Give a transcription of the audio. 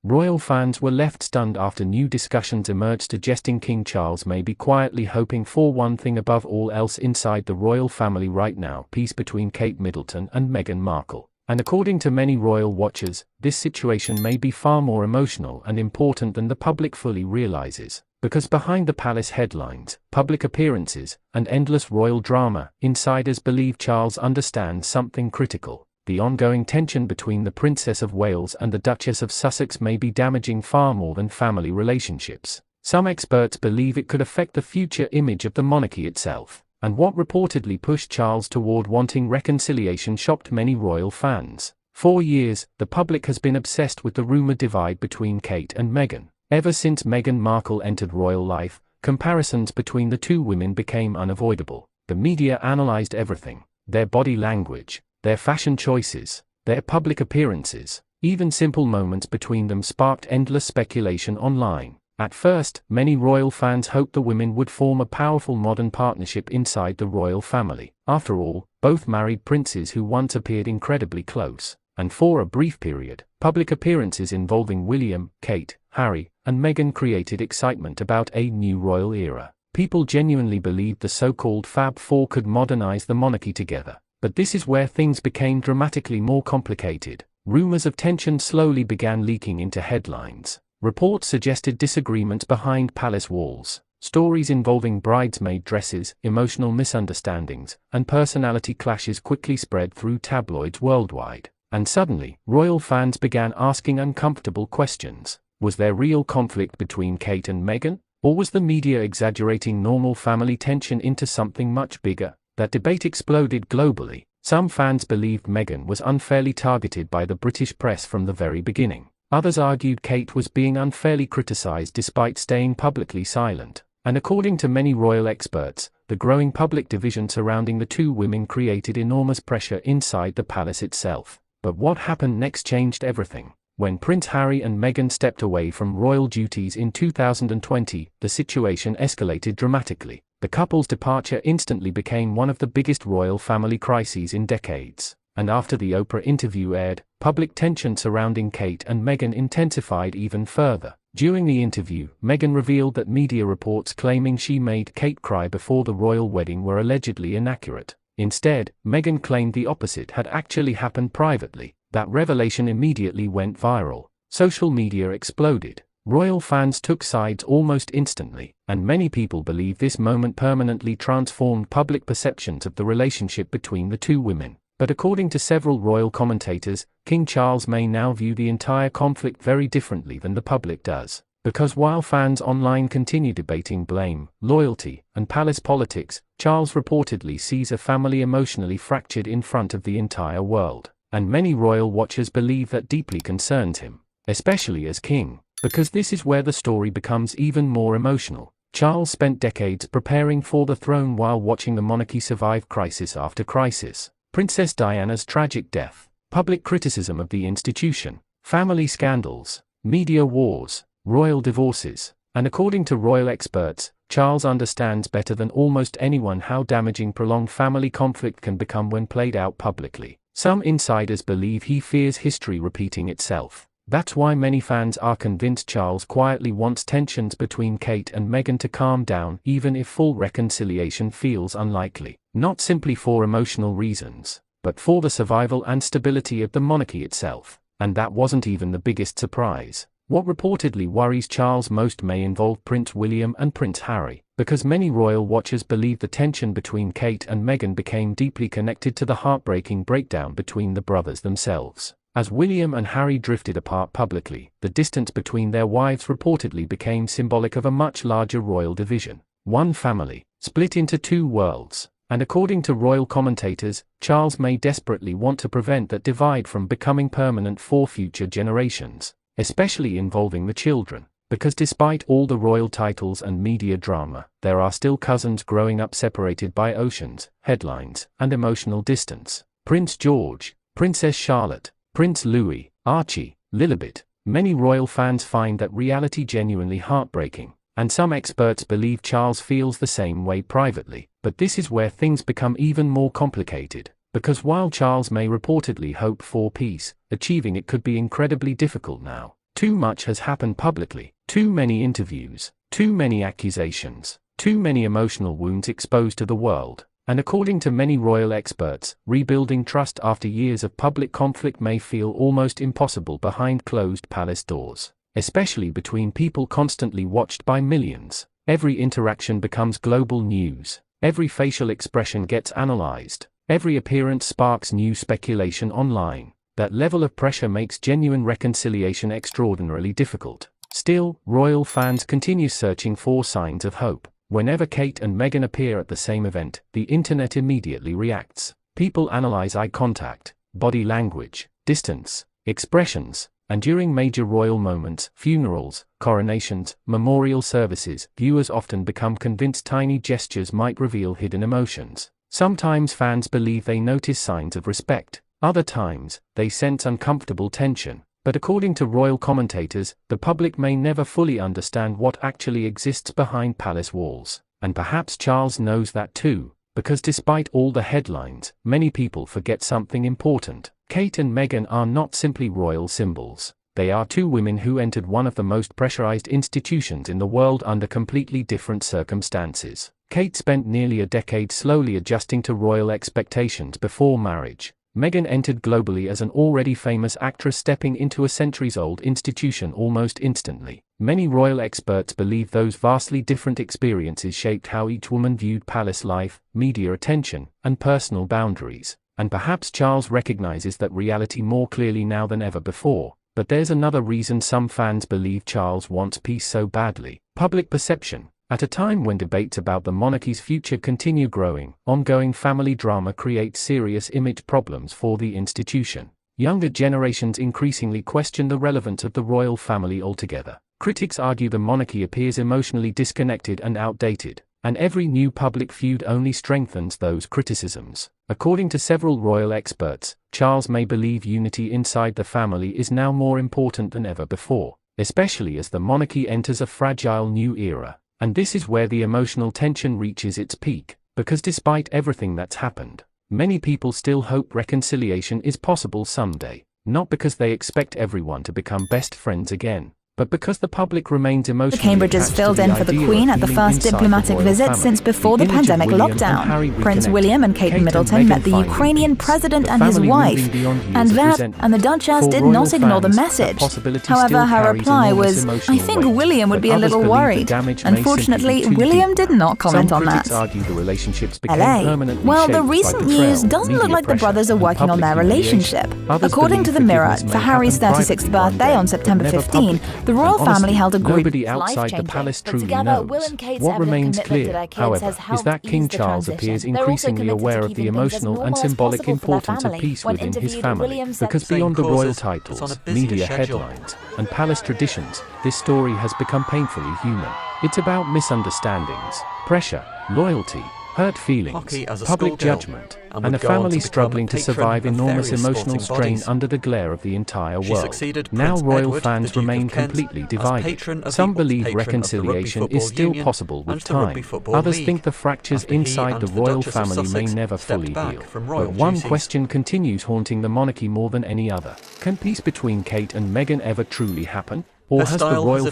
Royal fans were left stunned after new discussions emerged suggesting King Charles may be quietly hoping for one thing above all else inside the royal family right now: peace between Kate Middleton and Meghan Markle. And according to many royal watchers, this situation may be far more emotional and important than the public fully realizes. Because behind the palace headlines, public appearances, and endless royal drama, insiders believe Charles understands something critical. The ongoing tension between the Princess of Wales and the Duchess of Sussex may be damaging far more than family relationships. Some experts believe it could affect the future image of the monarchy itself, and what reportedly pushed Charles toward wanting reconciliation shocked many royal fans. For years, the public has been obsessed with the rumored divide between Kate and Meghan. Ever since Meghan Markle entered royal life, comparisons between the two women became unavoidable. The media analyzed everything: their body language, their fashion choices, their public appearances. Even simple moments between them sparked endless speculation online. At first, many royal fans hoped the women would form a powerful modern partnership inside the royal family. After all, both married princes who once appeared incredibly close. And for a brief period, public appearances involving William, Kate, Harry, and Meghan created excitement about a new royal era. People genuinely believed the so-called Fab Four could modernize the monarchy together. But this is where things became dramatically more complicated. Rumors of tension slowly began leaking into headlines. Reports suggested disagreements behind palace walls. Stories involving bridesmaid dresses, emotional misunderstandings, and personality clashes quickly spread through tabloids worldwide. And suddenly, royal fans began asking uncomfortable questions. Was there real conflict between Kate and Meghan? Or was the media exaggerating normal family tension into something much bigger? That debate exploded globally. Some fans believed Meghan was unfairly targeted by the British press from the very beginning. Others argued Kate was being unfairly criticized despite staying publicly silent. And according to many royal experts, the growing public division surrounding the two women created enormous pressure inside the palace itself. But what happened next changed everything. When Prince Harry and Meghan stepped away from royal duties in 2020, the situation escalated dramatically. The couple's departure instantly became one of the biggest royal family crises in decades. And after the Oprah interview aired, public tension surrounding Kate and Meghan intensified even further. During the interview, Meghan revealed that media reports claiming she made Kate cry before the royal wedding were allegedly inaccurate. Instead, Meghan claimed the opposite had actually happened privately. That revelation immediately went viral. Social media exploded. Royal fans took sides almost instantly, and many people believe this moment permanently transformed public perceptions of the relationship between the two women. But according to several royal commentators, King Charles may now view the entire conflict very differently than the public does. Because while fans online continue debating blame, loyalty, and palace politics, Charles reportedly sees a family emotionally fractured in front of the entire world. And many royal watchers believe that deeply concerns him, especially as king. Because this is where the story becomes even more emotional. Charles spent decades preparing for the throne while watching the monarchy survive crisis after crisis. Princess Diana's tragic death, public criticism of the institution, family scandals, media wars, royal divorces. And according to royal experts, Charles understands better than almost anyone how damaging prolonged family conflict can become when played out publicly. Some insiders believe he fears history repeating itself. That's why many fans are convinced Charles quietly wants tensions between Kate and Meghan to calm down, even if full reconciliation feels unlikely. Not simply for emotional reasons, but for the survival and stability of the monarchy itself. And that wasn't even the biggest surprise. What reportedly worries Charles most may involve Prince William and Prince Harry, because many royal watchers believe the tension between Kate and Meghan became deeply connected to the heartbreaking breakdown between the brothers themselves. As William and Harry drifted apart publicly, the distance between their wives reportedly became symbolic of a much larger royal division. One family, split into two worlds. And according to royal commentators, Charles may desperately want to prevent that divide from becoming permanent for future generations, especially involving the children. Because despite all the royal titles and media drama, there are still cousins growing up separated by oceans, headlines, and emotional distance. Prince George, Princess Charlotte, Prince Louis, Archie, Lilibet. Many royal fans find that reality genuinely heartbreaking, and some experts believe Charles feels the same way privately. But this is where things become even more complicated, because while Charles may reportedly hope for peace, achieving it could be incredibly difficult now. Too much has happened publicly, too many interviews, too many accusations, too many emotional wounds exposed to the world. And according to many royal experts, rebuilding trust after years of public conflict may feel almost impossible behind closed palace doors, especially between people constantly watched by millions. Every interaction becomes global news, every facial expression gets analyzed, every appearance sparks new speculation online. That level of pressure makes genuine reconciliation extraordinarily difficult. Still, royal fans continue searching for signs of hope. Whenever Kate and Meghan appear at the same event, the internet immediately reacts. People analyze eye contact, body language, distance, expressions, and during major royal moments, funerals, coronations, memorial services, viewers often become convinced tiny gestures might reveal hidden emotions. Sometimes fans believe they notice signs of respect. Other times, they sense uncomfortable tension. But according to royal commentators, the public may never fully understand what actually exists behind palace walls. And perhaps Charles knows that too, because despite all the headlines, many people forget something important. Kate and Meghan are not simply royal symbols. They are two women who entered one of the most pressurized institutions in the world under completely different circumstances. Kate spent nearly a decade slowly adjusting to royal expectations before marriage. Meghan entered globally as an already famous actress stepping into a centuries-old institution almost instantly. Many royal experts believe those vastly different experiences shaped how each woman viewed palace life, media attention, and personal boundaries. And perhaps Charles recognizes that reality more clearly now than ever before. But there's another reason some fans believe Charles wants peace so badly: public perception. At a time when debates about the monarchy's future continue growing, ongoing family drama creates serious image problems for the institution. Younger generations increasingly question the relevance of the royal family altogether. Critics argue the monarchy appears emotionally disconnected and outdated, and every new public feud only strengthens those criticisms. According to several royal experts, Charles may believe unity inside the family is now more important than ever before, especially as the monarchy enters a fragile new era. And this is where the emotional tension reaches its peak, because despite everything that's happened, many people still hope reconciliation is possible someday, not because they expect everyone to become best friends again, but because the public remains emotionally The Cambridges filled in for the Queen at the first diplomatic visit since before the pandemic lockdown. Prince William and Kate Middleton met the Ukrainian president and his wife, and the Duchess did not ignore the message. However, her reply was, "I think William would be a little worried." Unfortunately, William did not comment on that. LA. Well, the recent news doesn't look like the brothers are working on their relationship. According to the Mirror, for Harry's 36th birthday on September 15, the royal family held a group. Nobody outside the palace truly knows. What remains clear, however, is that King Charles appears increasingly aware of the emotional and symbolic importance of peace within his family, because beyond the royal titles, media headlines, and palace traditions, this story has become painfully human. It's about misunderstandings, pressure, loyalty, hurt feelings, public judgment, and a family struggling to survive enormous emotional strain under the glare of the entire world. Now royal fans remain completely divided. Some believe reconciliation is still possible with time. Others think the fractures inside the royal family may never fully heal. But one question continues haunting the monarchy more than any other. Can peace between Kate and Meghan ever truly happen? Or has the royal family